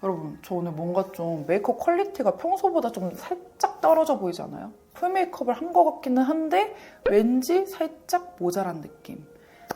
여러분, 저 오늘 뭔가 좀 메이크업 퀄리티가 평소보다 좀 살짝 떨어져 보이지 않아요? 풀 메이크업을 한 것 같기는 한데 왠지 살짝 모자란 느낌.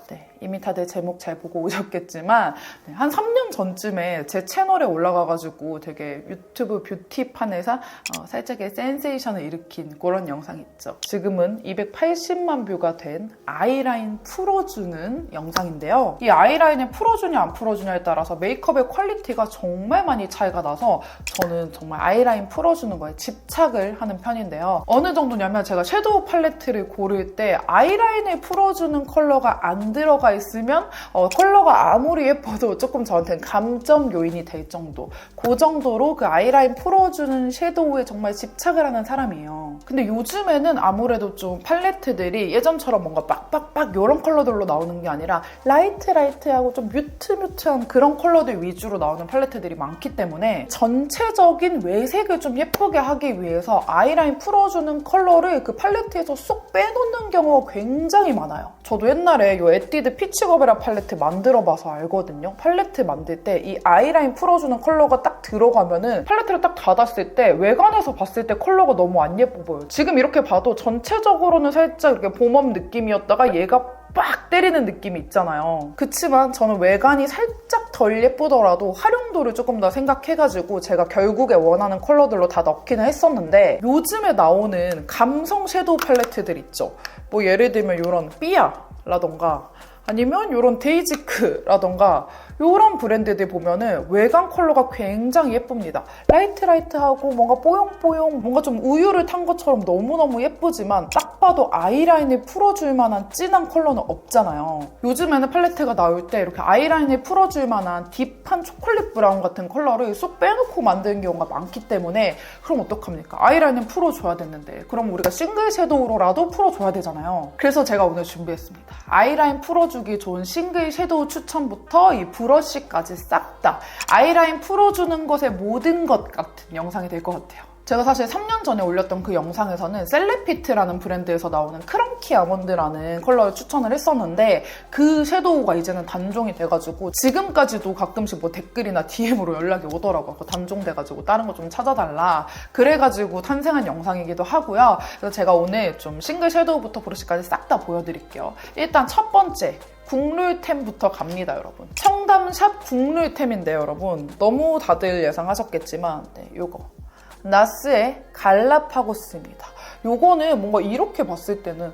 네, 이미 다들 제목 잘 보고 오셨겠지만 한 3년 전쯤에 제 채널에 올라가가지고 되게 유튜브 뷰티판에서 살짝의 센세이션을 일으킨 그런 영상 있죠. 지금은 280만 뷰가 된 아이라인 풀어주는 영상인데요. 이 아이라인을 풀어주냐 안 풀어주냐에 따라서 메이크업의 퀄리티가 정말 많이 차이가 나서 저는 정말 아이라인 풀어주는 거에 집착을 하는 편인데요. 어느 정도냐면 제가 섀도우 팔레트를 고를 때 아이라인을 풀어주는 컬러가 안 들어가 있으면 컬러가 아무리 예뻐도 조금 저한테는 감점 요인이 될 정도, 그 정도로 그 아이라인 풀어주는 섀도우에 정말 집착을 하는 사람이에요. 근데 요즘에는 아무래도 좀 팔레트들이 예전처럼 뭔가 빡빡빡 이런 컬러들로 나오는 게 아니라 라이트하고 좀 뮤트한 그런 컬러들 위주로 나오는 팔레트들이 많기 때문에 전체적인 외색을 좀 예쁘게 하기 위해서 아이라인 풀어주는 컬러를 그 팔레트에서 쏙 빼놓는 경우가 굉장히 많아요. 저도 옛날에 이 에뛰드 피치거베라 팔레트 만들어봐서 알거든요. 팔레트 만들 때 이 아이라인 풀어주는 컬러가 딱 들어가면은 팔레트를 딱 닫았을 때 외관에서 봤을 때 컬러가 너무 안 예뻐 보여요. 지금 이렇게 봐도 전체적으로는 살짝 이렇게 봄웜 느낌이었다가 얘가 빡 때리는 느낌이 있잖아요. 그치만 저는 외관이 살짝 덜 예쁘더라도 활용도를 조금 더 생각해가지고 제가 결국에 원하는 컬러들로 다 넣기는 했었는데 요즘에 나오는 감성 섀도우 팔레트들 있죠. 뭐 예를 들면 이런 삐아라던가 아니면 이런 데이지크라던가 이런 브랜드들 보면은 외관 컬러가 굉장히 예쁩니다. 라이트하고 뭔가 뽀용뽀용 뭔가 좀 우유를 탄 것처럼 너무너무 예쁘지만 딱 봐도 아이라인을 풀어줄 만한 진한 컬러는 없잖아요. 요즘에는 팔레트가 나올 때 이렇게 아이라인을 풀어줄 만한 딥한 초콜릿 브라운 같은 컬러를 쏙 빼놓고 만드는 경우가 많기 때문에 그럼 어떡합니까? 아이라인을 풀어줘야 되는데 그럼 우리가 싱글 섀도우로라도 풀어줘야 되잖아요. 그래서 제가 오늘 준비했습니다. 아이라인 풀어주기 좋은 싱글 섀도우 추천부터 이 브러쉬까지 싹 다 아이라인 풀어주는 것의 모든 것 같은 영상이 될 것 같아요. 제가 사실 3년 전에 올렸던 그 영상에서는 셀레피트라는 브랜드에서 나오는 크런키 아몬드라는 컬러를 추천을 했었는데 그 섀도우가 이제는 단종이 돼가지고 지금까지도 가끔씩 뭐 댓글이나 DM으로 연락이 오더라고요. 단종돼가지고 다른 거 좀 찾아달라. 그래가지고 탄생한 영상이기도 하고요. 그래서 제가 오늘 좀 싱글 섀도우부터 브러쉬까지 싹 다 보여드릴게요. 일단 첫 번째. 국룰템부터 갑니다, 여러분. 청담샵 국룰템인데요, 여러분. 너무 다들 예상하셨겠지만 요거. 나스의 갈라파고스입니다. 요거는 뭔가 이렇게 봤을 때는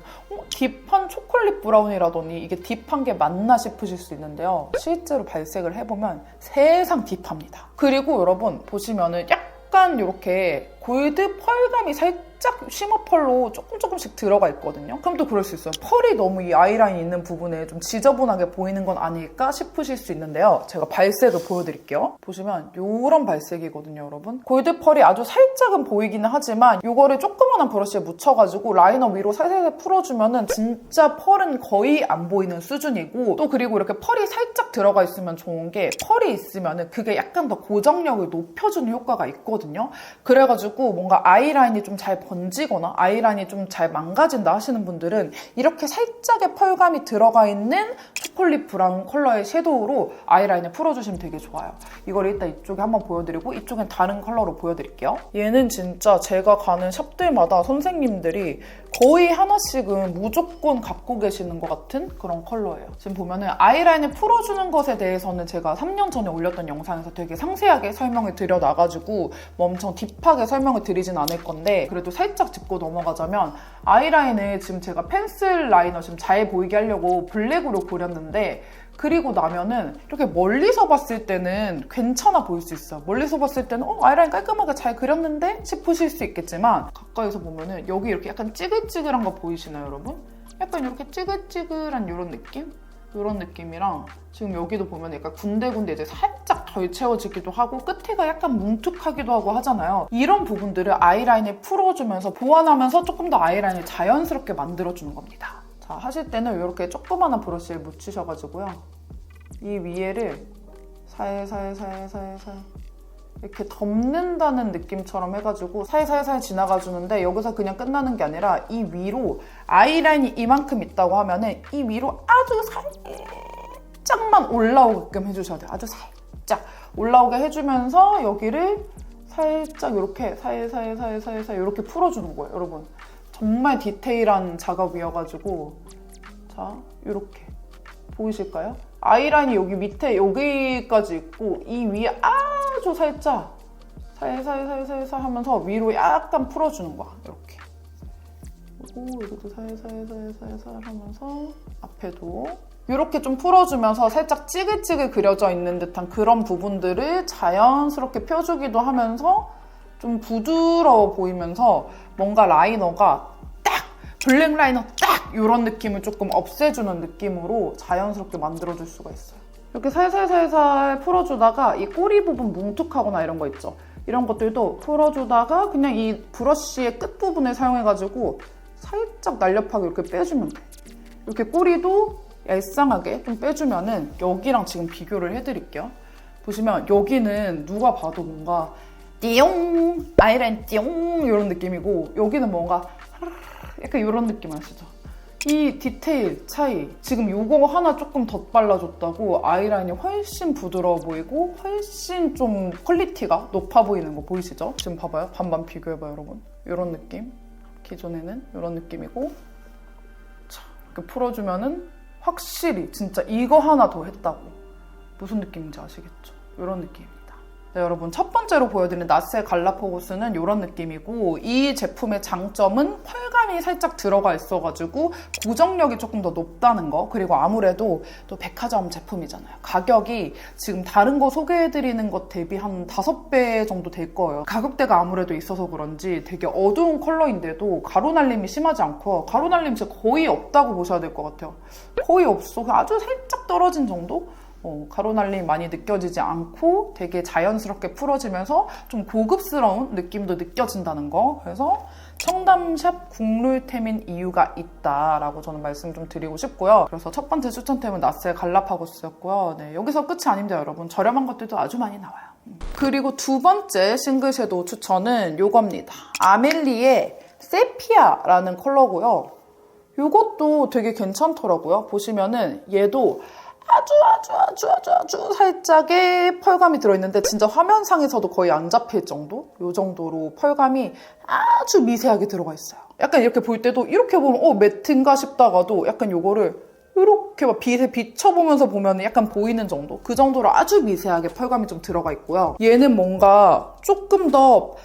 딥한 초콜릿 브라운이라더니 이게 딥한 게 맞나 싶으실 수 있는데요. 실제로 발색을 해보면 세상 딥합니다. 그리고 여러분 보시면은 약간 이렇게 골드 펄감이 살짝 쉬머 펄로 조금씩 들어가 있거든요. 그럼 또 그럴 수 있어요. 펄이 너무 이 아이라인 있는 부분에 좀 지저분하게 보이는 건 아닐까 싶으실 수 있는데요. 제가 발색을 보여드릴게요. 보시면 이런 발색이거든요, 여러분. 골드 펄이 아주 살짝은 보이기는 하지만 이거를 조그만한 브러쉬에 묻혀가지고 라이너 위로 살살 풀어주면은 진짜 펄은 거의 안 보이는 수준이고 또 그리고 이렇게 펄이 살짝 들어가 있으면 좋은 게 펄이 있으면은 그게 약간 더 고정력을 높여주는 효과가 있거든요. 그래가지고 뭔가 아이라인이 좀 잘 번지거나 아이라인이 좀 잘 망가진다 하시는 분들은 이렇게 살짝의 펄감이 들어가 있는 초콜릿 브라운 컬러의 섀도우로 아이라인을 풀어주시면 되게 좋아요. 이걸 일단 이쪽에 한번 보여드리고 이쪽엔 다른 컬러로 보여드릴게요. 얘는 진짜 제가 가는 샵들마다 선생님들이 거의 하나씩은 무조건 갖고 계시는 것 같은 그런 컬러예요. 지금 보면은 아이라인을 풀어주는 것에 대해서는 제가 3년 전에 올렸던 영상에서 되게 상세하게 설명을 드려놔가지고 뭐 엄청 딥하게 설명을 드리진 않을 건데 그래도 살짝 짚고 넘어가자면 아이라인을 지금 제가 펜슬 라이너 지금 잘 보이게 하려고 블랙으로 그렸는데 그리고 나면은 이렇게 멀리서 봤을 때는 괜찮아 보일 수 있어요. 멀리서 봤을 때는 아이라인 깔끔하게 잘 그렸는데 싶으실 수 있겠지만 가까이서 보면은 여기 이렇게 약간 찌글찌글한 거 보이시나요, 여러분? 약간 이렇게 찌글찌글한 이런 느낌? 이런 느낌이랑 지금 여기도 보면 약간 군데군데 이제 살짝 덜 채워지기도 하고 끝에가 약간 뭉툭하기도 하고 하잖아요. 이런 부분들을 아이라인을 풀어주면서 보완하면서 조금 더 아이라인을 자연스럽게 만들어주는 겁니다. 자, 하실 때는 이렇게 조그마한 브러쉬를 묻히셔가지고요. 이 위에를 살살 이렇게 덮는다는 느낌처럼 해가지고 살살살 지나가주는데 여기서 그냥 끝나는 게 아니라 이 위로 아이라인이 이만큼 있다고 하면은 이 위로 아주 살짝만 올라오게끔 해주셔야 돼요. 아주 살짝. 올라오게 해주면서 여기를 살짝 이렇게 사이사이 이렇게 풀어주는 거예요, 여러분. 정말 디테일한 작업이어가지고 자, 이렇게 보이실까요? 아이라인이 여기 밑에 여기까지 있고 이 위에 아주 살짝 사이사이 하면서 위로 약간 풀어주는 거야, 이렇게. 그리고 여기도 사이사이 하면서 앞에도 이렇게 좀 풀어주면서 살짝 찌글찌글 그려져 있는 듯한 그런 부분들을 자연스럽게 펴주기도 하면서 좀 부드러워 보이면서 뭔가 라이너가 딱! 블랙 라이너 딱! 이런 느낌을 조금 없애주는 느낌으로 자연스럽게 만들어줄 수가 있어요. 이렇게 살살 풀어주다가 이 꼬리 부분 뭉툭하거나 이런 거 있죠? 이런 것들도 풀어주다가 그냥 이 브러쉬의 끝부분을 사용해가지고 살짝 날렵하게 이렇게 빼주면 돼. 이렇게 꼬리도 얄쌍하게 좀 빼주면은 여기랑 지금 비교를 해드릴게요. 보시면 여기는 누가 봐도 뭔가 띠용 아이라인 띠용 이런 느낌이고 여기는 뭔가 약간 이런 느낌 아시죠? 이 디테일 차이, 지금 요거 하나 조금 덧발라줬다고 아이라인이 훨씬 부드러워 보이고 훨씬 좀 퀄리티가 높아 보이는 거 보이시죠? 지금 봐봐요. 반반 비교해봐요, 여러분. 이런 느낌. 기존에는 이런 느낌이고 자, 이렇게 풀어주면은 확실히 진짜 이거 하나 더 했다고. 무슨 느낌인지 아시겠죠? 이런 느낌입니다. 네, 여러분, 첫 번째로 보여드린 나스의 갈라파고스는 이런 느낌이고 이 제품의 장점은 펄감이 살짝 들어가 있어가지고 고정력이 조금 더 높다는 거. 그리고 아무래도 또 백화점 제품이잖아요. 가격이 지금 다른 거 소개해드리는 것 대비 한 5배 정도 될 거예요. 가격대가 아무래도 있어서 그런지 되게 어두운 컬러인데도 가루날림이 심하지 않고 가루날림 진짜 거의 없다고 보셔야 될 것 같아요. 거의 없어. 아주 살짝 떨어진 정도? 가루날림이 많이 느껴지지 않고 되게 자연스럽게 풀어지면서 좀 고급스러운 느낌도 느껴진다는 거. 그래서 청담샵 국룰템인 이유가 있다라고 저는 말씀 좀 드리고 싶고요. 그래서 첫 번째 추천템은 나스의 갈라파고스였고요. 네, 여기서 끝이 아닙니다, 여러분. 저렴한 것들도 아주 많이 나와요. 그리고 두 번째 싱글 섀도우 추천은 이겁니다. 아멜리의 세피아라는 컬러고요. 이것도 되게 괜찮더라고요. 보시면은 얘도 아주 살짝의 펄감이 들어있는데 진짜 화면상에서도 거의 안 잡힐 정도? 이 정도로 펄감이 아주 미세하게 들어가 있어요. 약간 이렇게 볼 때도 이렇게 보면 매트인가 싶다가도 약간 요거를 이렇게 막 빛에 비춰보면서 보면 약간 보이는 정도? 그 정도로 아주 미세하게 펄감이 좀 들어가 있고요. 얘는 뭔가 조금 더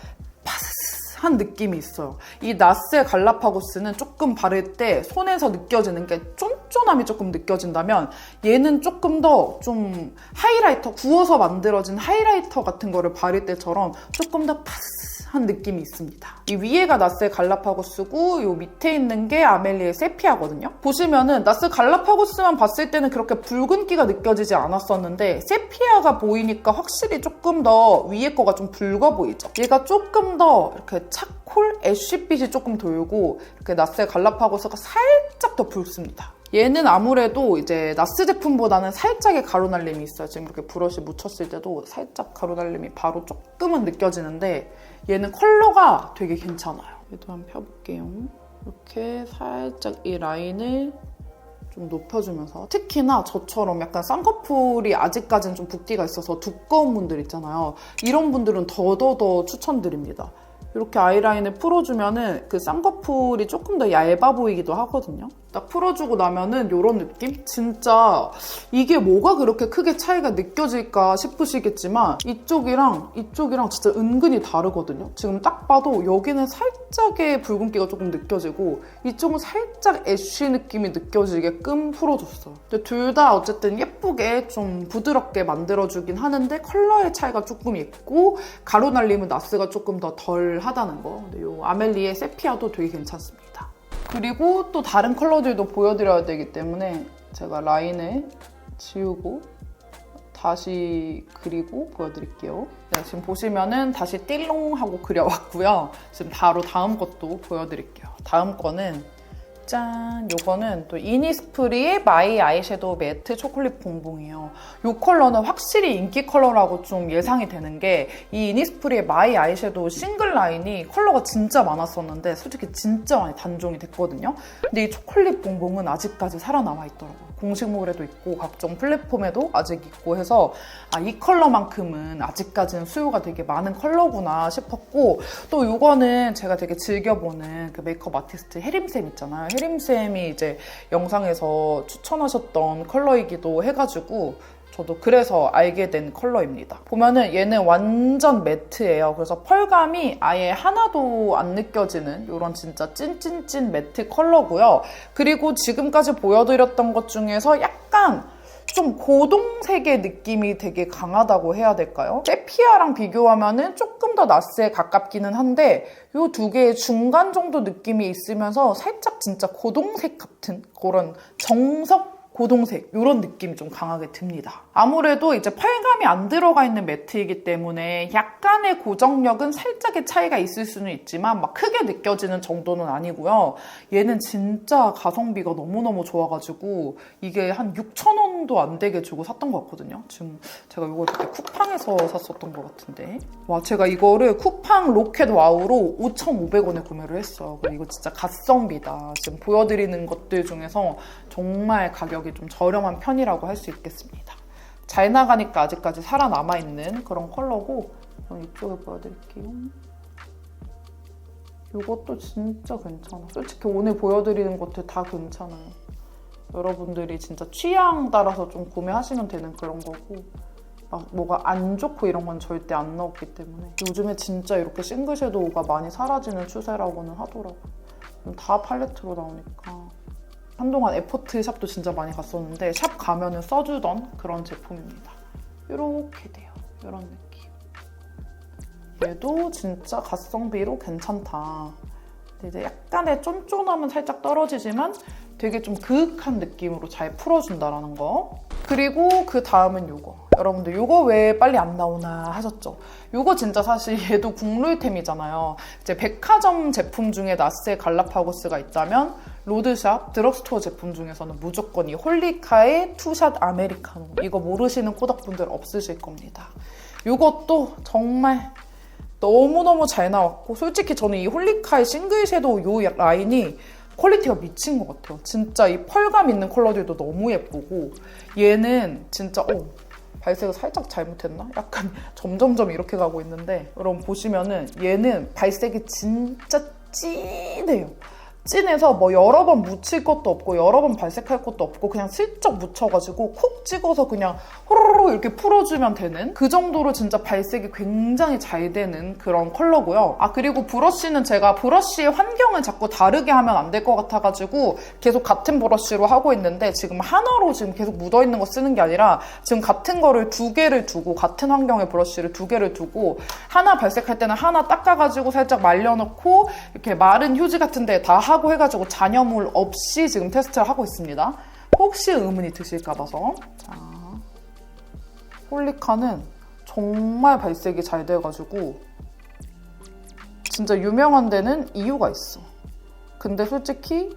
한 느낌이 있어요. 이 나스의 갈라파고스는 조금 바를 때 손에서 느껴지는 게 쫀쫀함이 조금 느껴진다면 얘는 조금 더 좀 하이라이터, 구워서 만들어진 하이라이터 같은 거를 바를 때처럼 조금 더 파스한 느낌이 있습니다. 이 위에가 나스의 갈라파고스고 이 밑에 있는 게 아멜리의 세피아거든요. 보시면은 나스 갈라파고스만 봤을 때는 그렇게 붉은기가 느껴지지 않았었는데 세피아가 보이니까 확실히 조금 더 위에 거가 좀 붉어 보이죠. 얘가 조금 더 이렇게 차콜 애쉬빛이 조금 돌고 이렇게 나스의 갈라파고스가 살짝 더 붉습니다. 얘는 아무래도 이제 나스 제품보다는 살짝의 가루날림이 있어요. 지금 이렇게 브러쉬 묻혔을 때도 살짝 가루날림이 바로 조금은 느껴지는데 얘는 컬러가 되게 괜찮아요. 얘도 한번 펴볼게요. 이렇게 살짝 이 라인을 좀 높여주면서 특히나 저처럼 약간 쌍꺼풀이 아직까지는 좀 붓기가 있어서 두꺼운 분들 있잖아요. 이런 분들은 더더더 추천드립니다. 이렇게 아이라인을 풀어주면은 그 쌍꺼풀이 조금 더 얇아 보이기도 하거든요. 딱 풀어주고 나면은 이런 느낌? 진짜 이게 뭐가 그렇게 크게 차이가 느껴질까 싶으시겠지만 이쪽이랑 진짜 은근히 다르거든요. 지금 딱 봐도 여기는 살짝의 붉은기가 조금 느껴지고 이쪽은 살짝 애쉬 느낌이 느껴지게끔 풀어줬어요. 근데 둘 다 어쨌든 예쁘게 좀 부드럽게 만들어주긴 하는데 컬러의 차이가 조금 있고 가루날림은 나스가 조금 더 덜 하다는 거. 근데 이 아멜리의 세피아도 되게 괜찮습니다. 그리고 또 다른 컬러들도 보여드려야 되기 때문에 제가 라인을 지우고 다시 그리고 보여드릴게요. 네, 지금 보시면은 다시 띠롱 하고 그려왔고요. 지금 바로 다음 것도 보여드릴게요. 다음 거는 짠! 요거는 또 이니스프리의 마이 아이섀도우 매트 초콜릿 봉봉이에요. 이 컬러는 확실히 인기 컬러라고 좀 예상이 되는 게 이 이니스프리의 마이 아이섀도우 싱글 라인이 컬러가 진짜 많았었는데 솔직히 진짜 많이 단종이 됐거든요. 근데 이 초콜릿 봉봉은 아직까지 살아남아 있더라고요. 공식몰에도 있고 각종 플랫폼에도 아직 있고 해서 이 컬러만큼은 아직까지는 수요가 되게 많은 컬러구나 싶었고, 또 이거는 제가 되게 즐겨보는 그 메이크업 아티스트 혜림쌤 있잖아요. 혜림쌤이 이제 영상에서 추천하셨던 컬러이기도 해가지고 저도 그래서 알게 된 컬러입니다. 보면은 얘는 완전 매트예요. 그래서 펄감이 아예 하나도 안 느껴지는 이런 진짜 찐찐찐 매트 컬러고요. 그리고 지금까지 보여드렸던 것 중에서 약간 좀 고동색의 느낌이 되게 강하다고 해야 될까요? 세피아랑 비교하면은 조금 더 나스에 가깝기는 한데 이 두 개의 중간 정도 느낌이 있으면서 살짝 진짜 고동색 같은 그런 정석 고동색 이런 느낌이 좀 강하게 듭니다. 아무래도 이제 펄감이 안 들어가 있는 매트이기 때문에 약간의 고정력은 살짝의 차이가 있을 수는 있지만 막 크게 느껴지는 정도는 아니고요. 얘는 진짜 가성비가 너무너무 좋아가지고 이게 한 6,000원도 안 되게 주고 샀던 것 같거든요. 지금 제가 이걸 그때 쿠팡에서 샀었던 것 같은데, 와, 제가 이거를 쿠팡 로켓 와우로 5,500원에 구매를 했어요. 이거 진짜 가성비다. 지금 보여드리는 것들 중에서 정말 가격이 좀 저렴한 편이라고 할 수 있겠습니다. 잘 나가니까 아직까지 살아남아있는 그런 컬러고, 이쪽에 보여드릴게요. 이것도 진짜 괜찮아. 솔직히 오늘 보여드리는 것들 다 괜찮아요. 여러분들이 진짜 취향 따라서 좀 구매하시면 되는 그런 거고, 막 뭐가 안 좋고 이런 건 절대 안 나왔기 때문에. 요즘에 진짜 이렇게 싱글 섀도우가 많이 사라지는 추세라고는 하더라고요. 다 팔레트로 나오니까. 한동안 에포트 샵도 진짜 많이 갔었는데 샵 가면은 써주던 그런 제품입니다. 이렇게 돼요. 이런 느낌. 얘도 진짜 가성비로 괜찮다. 근데 이제 약간의 쫀쫀함은 살짝 떨어지지만 되게 좀 그윽한 느낌으로 잘 풀어준다라는 거. 그리고 그 다음은 요거. 여러분들 요거 왜 빨리 안 나오나 하셨죠? 요거 진짜 사실 얘도 국룰템이잖아요. 이제 백화점 제품 중에 나스의 갈라파고스가 있다면 로드샵, 드럭스토어 제품 중에서는 무조건 이 홀리카의 투샷 아메리카노. 이거 모르시는 꼬닥분들 없으실 겁니다. 요것도 정말 너무너무 잘 나왔고, 솔직히 저는 이 홀리카의 싱글 섀도우 요 라인이 퀄리티가 미친 것 같아요. 진짜 이 펄감 있는 컬러들도 너무 예쁘고, 얘는 진짜 발색을 살짝 잘못했나? 약간 점점점 이렇게 가고 있는데, 여러분 보시면은 얘는 발색이 진짜 진해요. 진해서 뭐 여러 번 묻힐 것도 없고 여러 번 발색할 것도 없고 그냥 슬쩍 묻혀가지고 콕 찍어서 그냥 호로로 이렇게 풀어주면 되는 그 정도로 진짜 발색이 굉장히 잘 되는 그런 컬러고요. 그리고 브러쉬는 제가 브러쉬의 환경을 자꾸 다르게 하면 안 될 것 같아가지고 계속 같은 브러쉬로 하고 있는데, 지금 하나로 지금 계속 묻어있는 거 쓰는 게 아니라 지금 같은 거를 두 개를 두고, 같은 환경의 브러쉬를 두 개를 두고 하나 발색할 때는 하나 닦아가지고 살짝 말려놓고 이렇게 마른 휴지 같은 데 다 하고 해가지고 잔여물 없이 지금 테스트를 하고 있습니다. 혹시 의문이 드실까 봐서. 자, 홀리카는 정말 발색이 잘 돼가지고 진짜 유명한 데는 이유가 있어. 근데 솔직히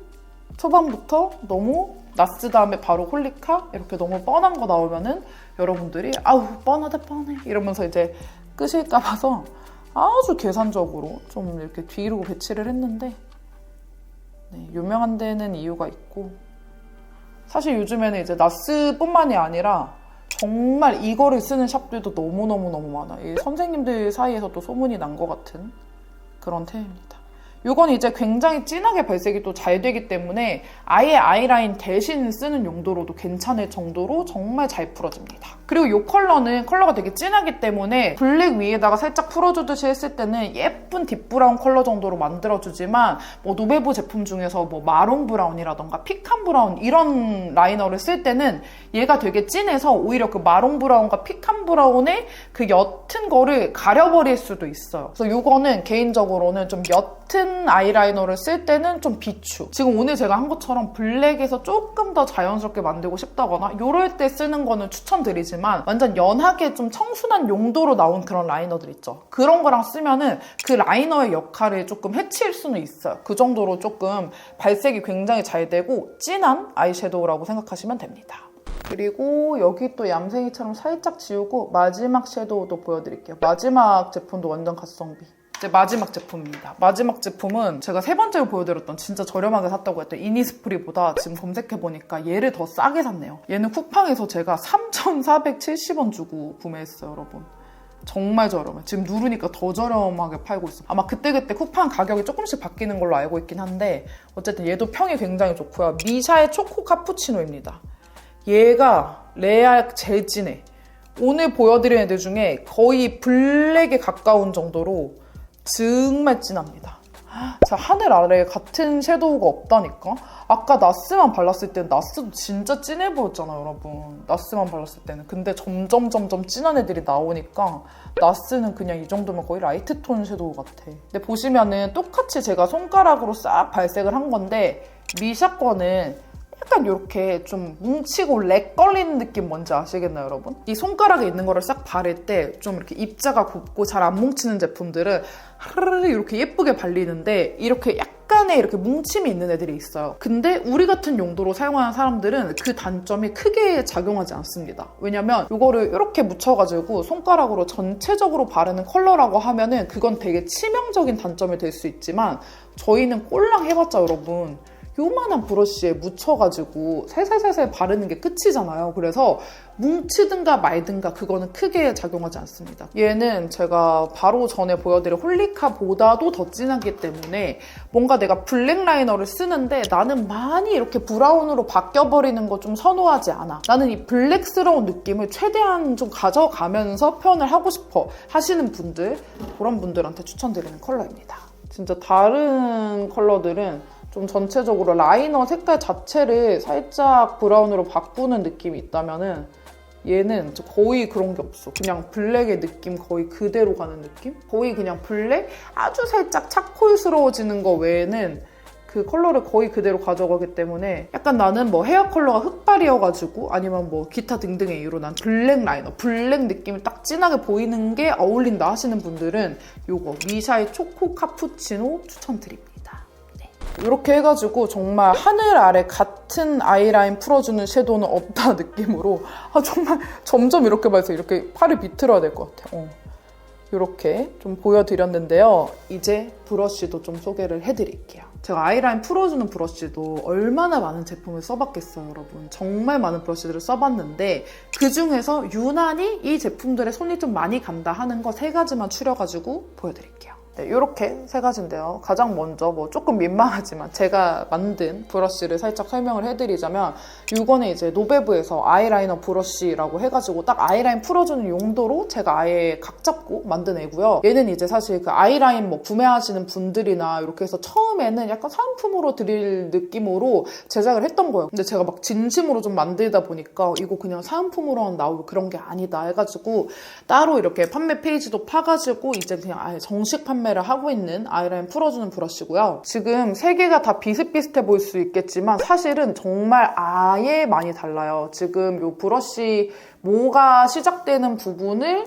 초반부터 너무 나스 다음에 바로 홀리카 이렇게 너무 뻔한 거 나오면은 여러분들이 아우 뻔하다 뻔해 이러면서 이제 끄실까 봐서 아주 계산적으로 좀 이렇게 뒤로 배치를 했는데, 네, 유명한 데는 이유가 있고, 사실 요즘에는 이제 나스뿐만이 아니라 정말 이거를 쓰는 샵들도 너무너무 많아요. 선생님들 사이에서도 소문이 난 것 같은 그런 템입니다. 이건 이제 굉장히 진하게 발색이 또 잘 되기 때문에 아예 아이라인 대신 쓰는 용도로도 괜찮을 정도로 정말 잘 풀어집니다. 그리고 이 컬러는 컬러가 되게 진하기 때문에 블랙 위에다가 살짝 풀어주듯이 했을 때는 예쁜 딥브라운 컬러 정도로 만들어주지만, 뭐 노베브 제품 중에서 뭐 마롱 브라운이라던가 피칸 브라운 이런 라이너를 쓸 때는 얘가 되게 진해서 오히려 그 마롱 브라운과 피칸 브라운의 그 옅은 거를 가려버릴 수도 있어요. 그래서 이거는 개인적으로는 좀 옅 같은 아이라이너를 쓸 때는 좀 비추. 지금 오늘 제가 한 것처럼 블랙에서 조금 더 자연스럽게 만들고 싶다거나 이럴 때 쓰는 거는 추천드리지만 완전 연하게 좀 청순한 용도로 나온 그런 라이너들 있죠. 그런 거랑 쓰면은 그 라이너의 역할을 조금 해칠 수는 있어요. 그 정도로 조금 발색이 굉장히 잘 되고 진한 아이섀도우라고 생각하시면 됩니다. 그리고 여기 또 얌생이처럼 살짝 지우고 마지막 섀도우도 보여드릴게요. 마지막 제품도 완전 가성비. 이제 마지막 제품입니다. 마지막 제품은 제가 세 번째로 보여드렸던 진짜 저렴하게 샀다고 했던 이니스프리보다 지금 검색해보니까 얘를 더 싸게 샀네요. 얘는 쿠팡에서 제가 3,470원 주고 구매했어요, 여러분. 정말 저렴해. 지금 누르니까 더 저렴하게 팔고 있어요. 아마 그때그때 쿠팡 가격이 조금씩 바뀌는 걸로 알고 있긴 한데 어쨌든 얘도 평이 굉장히 좋고요. 미샤의 초코 카푸치노입니다. 얘가 레알 제일 진해. 오늘 보여드린 애들 중에 거의 블랙에 가까운 정도로 정말 진합니다. 자, 하늘 아래에 같은 섀도우가 없다니까? 아까 나스만 발랐을 때는 나스도 진짜 진해 보였잖아요, 여러분. 나스만 발랐을 때는. 근데 점점 진한 애들이 나오니까 나스는 그냥 이 정도면 거의 라이트 톤 섀도우 같아. 근데 보시면은 똑같이 제가 손가락으로 싹 발색을 한 건데 미샤 거는 약간 이렇게 좀 뭉치고 렉 걸리는 느낌 뭔지 아시겠나요, 여러분? 이 손가락에 있는 거를 싹 바를 때 좀 이렇게 입자가 곱고 잘 안 뭉치는 제품들은 하르르 이렇게 예쁘게 발리는데 이렇게 약간의 이렇게 뭉침이 있는 애들이 있어요. 근데 우리 같은 용도로 사용하는 사람들은 그 단점이 크게 작용하지 않습니다. 왜냐면 이거를 이렇게 묻혀가지고 손가락으로 전체적으로 바르는 컬러라고 하면은 그건 되게 치명적인 단점이 될 수 있지만 저희는 꼴랑 해봤자 여러분 요만한 브러쉬에 묻혀가지고 살살살살 바르는 게 끝이잖아요. 그래서 뭉치든가 말든가 그거는 크게 작용하지 않습니다. 얘는 제가 바로 전에 보여드린 홀리카보다도 더 진하기 때문에 뭔가 내가 블랙 라이너를 쓰는데 나는 많이 이렇게 브라운으로 바뀌어버리는 거 좀 선호하지 않아. 나는 이 블랙스러운 느낌을 최대한 좀 가져가면서 표현을 하고 싶어 하시는 분들, 그런 분들한테 추천드리는 컬러입니다. 진짜 다른 컬러들은 좀 전체적으로 라이너 색깔 자체를 살짝 브라운으로 바꾸는 느낌이 있다면은 얘는 거의 그런 게 없어. 그냥 블랙의 느낌 거의 그대로 가는 느낌? 거의 그냥 블랙? 아주 살짝 차콜스러워지는 거 외에는 그 컬러를 거의 그대로 가져가기 때문에 약간 나는 뭐 헤어 컬러가 흑발이어가지고 아니면 뭐 기타 등등의 이유로 난 블랙 라이너, 블랙 느낌이 딱 진하게 보이는 게 어울린다 하시는 분들은 요거 미샤의 초코 카푸치노 추천드립니다. 이렇게 해가지고 정말 하늘 아래 같은 아이라인 풀어주는 섀도우는 없다 느낌으로 정말 점점 이렇게 봐서 이렇게 팔을 비틀어야 될 것 같아요. 이렇게 좀 보여드렸는데요. 이제 브러쉬도 좀 소개를 해드릴게요. 제가 아이라인 풀어주는 브러쉬도 얼마나 많은 제품을 써봤겠어요, 여러분. 정말 많은 브러쉬들을 써봤는데 그중에서 유난히 이 제품들의 손이 좀 많이 간다 하는 거 3가지만 추려가지고 보여드릴게요. 네, 이렇게 3가지인데요. 가장 먼저 뭐 조금 민망하지만 제가 만든 브러쉬를 살짝 설명을 해드리자면 이거는 이제 노베브에서 아이라이너 브러쉬라고 해가지고 딱 아이라인 풀어주는 용도로 제가 아예 각 잡고 만든 애고요. 얘는 이제 사실 그 아이라인 뭐 구매하시는 분들이나 이렇게 해서 처음에는 약간 사은품으로 드릴 느낌으로 제작을 했던 거예요. 근데 제가 막 진심으로 좀 만들다 보니까 이거 그냥 사은품으로만 나오고 그런 게 아니다 해가지고 따로 이렇게 판매 페이지도 파가지고 이제 그냥 아예 정식 판매를 하고 있는 아이라인 풀어주는 브러쉬고요. 지금 3개가 다 비슷비슷해 보일 수 있겠지만 사실은 정말 아예 많이 달라요. 지금 이 브러쉬 모가 시작되는 부분을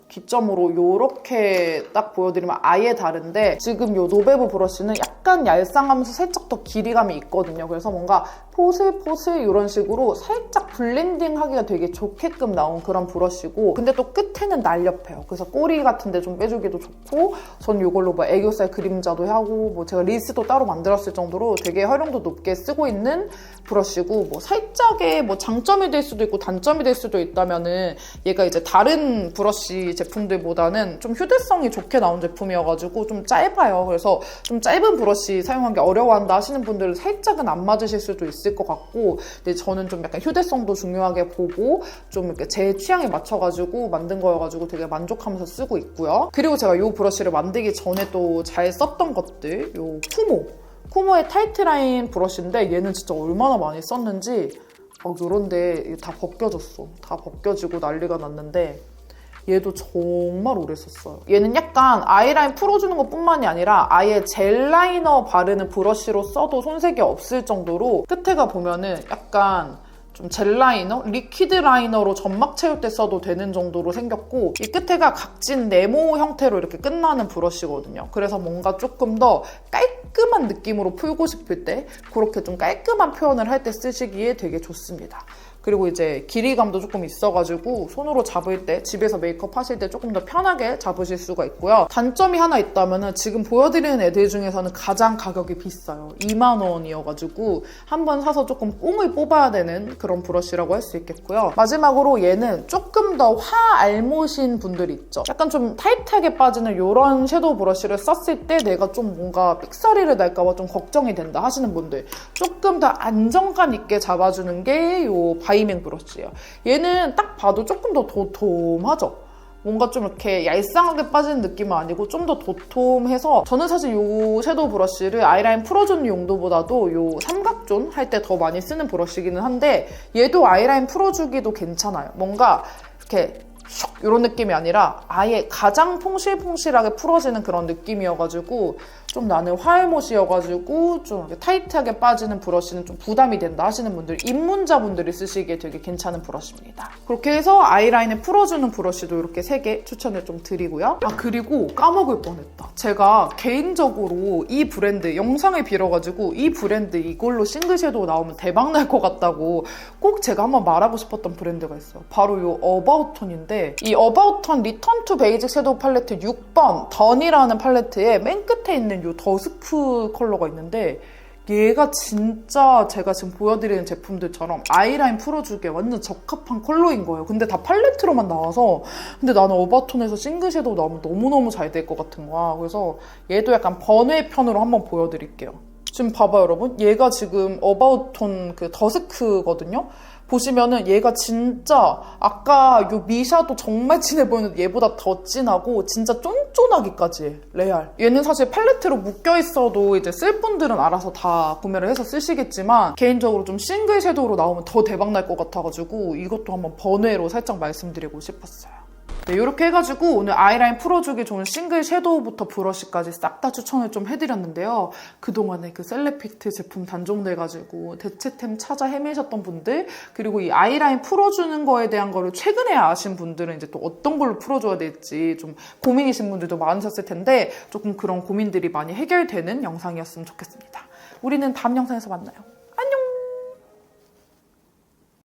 기점으로 이렇게 딱 보여드리면 아예 다른데 지금 이 노베브 브러쉬는 약간 얄쌍하면서 살짝 더 길이감이 있거든요. 그래서 뭔가 포슬포슬 이런 식으로 살짝 블렌딩 하기가 되게 좋게끔 나온 그런 브러쉬고 근데 또 끝에는 날렵해요. 그래서 꼬리 같은 데 좀 빼주기도 좋고 전 이걸로 뭐 애교살 그림자도 하고 뭐 제가 릴스도 따로 만들었을 정도로 되게 활용도 높게 쓰고 있는 브러쉬고 뭐 살짝의 뭐 장점이 될 수도 있고 단점이 될 수도 있다면은 얘가 이제 다른 브러쉬 제품들보다는 좀 휴대성이 좋게 나온 제품이어가지고 좀 짧아요. 그래서 좀 짧은 브러쉬 사용하기 어려워한다 하시는 분들은 살짝은 안 맞으실 수도 있을 것 같고 근데 저는 좀 약간 휴대성도 중요하게 보고 좀 이렇게 제 취향에 맞춰가지고 만든 거여가지고 되게 만족하면서 쓰고 있고요. 그리고 제가 이 브러쉬를 만들기 전에 또 잘 썼던 것들 이 쿠모의 타이트라인 브러쉬인데 얘는 진짜 얼마나 많이 썼는지 요런데 다 벗겨졌어. 다 벗겨지고 난리가 났는데 얘도 정말 오래 썼어요. 얘는 약간 아이라인 풀어주는 것뿐만이 아니라 아예 젤 라이너 바르는 브러쉬로 써도 손색이 없을 정도로 끝에가 보면은 약간 좀 젤 라이너? 리퀴드 라이너로 점막 채울 때 써도 되는 정도로 생겼고 이 끝에가 각진 네모 형태로 이렇게 끝나는 브러쉬거든요. 그래서 뭔가 조금 더 깔끔한 느낌으로 풀고 싶을 때 그렇게 좀 깔끔한 표현을 할 때 쓰시기에 되게 좋습니다. 그리고 이제 길이감도 조금 있어가지고 손으로 잡을 때 집에서 메이크업 하실 때 조금 더 편하게 잡으실 수가 있고요. 단점이 하나 있다면 지금 보여드리는 애들 중에서는 가장 가격이 비싸요. 2만 원이어가지고 한번 사서 조금 뽕을 뽑아야 되는 그런 브러쉬라고 할 수 있겠고요. 마지막으로 얘는 조금 더 화알못인 분들이 있죠. 약간 좀 타이트하게 빠지는 이런 섀도우 브러쉬를 썼을 때 내가 좀 뭔가 삑사리를 날까봐 좀 걱정이 된다 하시는 분들 조금 더 안정감 있게 잡아주는 게 요 바이맹 브러쉬예요. 얘는 딱 봐도 조금 더 도톰하죠? 뭔가 좀 이렇게 얄쌍하게 빠지는 느낌은 아니고 좀 더 도톰해서 저는 사실 이 섀도우 브러쉬를 아이라인 풀어주는 용도보다도 이 삼각존 할 때 더 많이 쓰는 브러쉬기는 한데 얘도 아이라인 풀어주기도 괜찮아요. 뭔가 이렇게 슉 이런 느낌이 아니라 아예 가장 퐁실퐁실하게 풀어지는 그런 느낌이어가지고 좀 나는 화알못이어가지고 좀 이렇게 타이트하게 빠지는 브러쉬는 좀 부담이 된다 하시는 분들, 입문자분들이 쓰시기에 되게 괜찮은 브러쉬입니다. 그렇게 해서 아이라인을 풀어주는 브러쉬도 이렇게 3개 추천을 좀 드리고요. 아 그리고 까먹을 뻔했다. 제가 개인적으로 이 브랜드 영상을 빌어가지고 이 브랜드 이걸로 싱글 섀도우 나오면 대박 날 것 같다고 꼭 제가 한번 말하고 싶었던 브랜드가 있어요. 바로 이 어바웃톤인데 이 어바웃톤 리턴 투 베이직 섀도우 팔레트 6번 던이라는 팔레트에 맨 끝에 있는 이 더스프 컬러가 있는데 얘가 진짜 제가 지금 보여드리는 제품들처럼 아이라인 풀어주기에 완전 적합한 컬러인 거예요. 근데 다 팔레트로만 나와서 근데 나는 어바톤에서 싱글 섀도우 나오면 너무너무 잘 될 것 같은 거야. 그래서 얘도 약간 번외 편으로 한번 보여드릴게요. 지금 봐봐요 여러분. 얘가 지금 어바웃톤 그 더스크거든요. 보시면은 얘가 진짜 아까 요 미샤도 정말 진해 보이는데 얘보다 더 진하고 진짜 쫀쫀하기까지 해. 레알. 얘는 사실 팔레트로 묶여있어도 이제 쓸 분들은 알아서 다 구매를 해서 쓰시겠지만 개인적으로 좀 싱글 섀도우로 나오면 더 대박 날 것 같아가지고 이것도 한번 번외로 살짝 말씀드리고 싶었어요. 네, 이렇게 해가지고 오늘 아이라인 풀어주기 좋은 싱글 섀도우부터 브러쉬까지 싹 다 추천을 좀 해드렸는데요. 그동안에 그 셀레픽트 제품 단종돼가지고 대체템 찾아 헤매셨던 분들 그리고 이 아이라인 풀어주는 거에 대한 거를 최근에 아신 분들은 이제 또 어떤 걸로 풀어줘야 될지 좀 고민이신 분들도 많으셨을 텐데 조금 그런 고민들이 많이 해결되는 영상이었으면 좋겠습니다. 우리는 다음 영상에서 만나요.